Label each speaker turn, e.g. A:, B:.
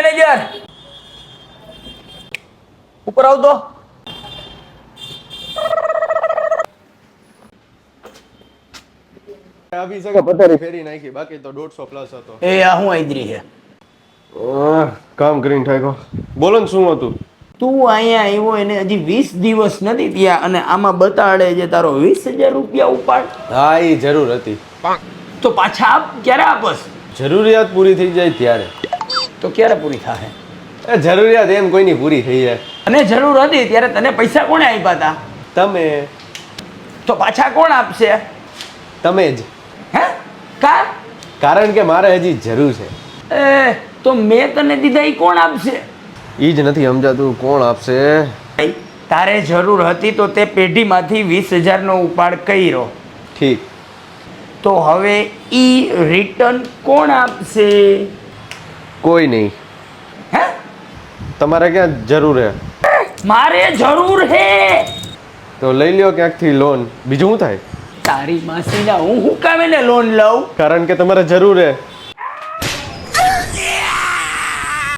A: Manager ઉપર આવતો.
B: આપી શકે પથારી ફેરી નાખી, બાકી તો 150 પ્લસ હતો.
A: એ આ હું આદરી છે.
B: કામ કરીને ઠાકો. બોલો ને શું હતું?
A: તું અહીંયા આવ્યો એને હજી 20 દિવસ નથી થયા અને આમાં બતાડે છે તારો 20,000 રૂપિયા ઉપાડ.
B: હા એ જરૂર હતી.
A: તો પાછા આપ ક્યારે આપસ?
B: જરૂરિયાત પૂરી થઈ જાય ત્યારે.
A: તો ક્યારે પૂરી થાય?
B: એ જરૂરિયાત એમ કોઈની પૂરી થઈ જાય.
A: અને જરૂર હતી ત્યારે તને પૈસા કોણે આપ્યા હતા?
B: તમે.
A: તો પાછા કોણ આપશે?
B: તમે જ.
A: હે? કા?
B: કારણ કે મારે હજી જરૂર છે.
A: એ તો મેં તને દીધા એ કોણ આપશે?
B: ઈ જ નથી સમજાતું કોણ આપશે.
A: તારે જરૂર હતી તો તે પેઢીમાંથી 20,000 નો ઉપાડ કર્યો.
B: ઠીક.
A: તો હવે ઈ રિટર્ન કોણ આપશે?
B: કોઈ નહીં.
A: હે?
B: તમારે ક્યાં જરૂર હે?
A: મારે જરૂર હે.
B: તો લઈ લ્યો ક્યાંકથી લોન. બીજું શું થાય?
A: તારી માસીના હું કામે ને લોન લઉં?
B: કારણ કે તમારે જરૂર હે.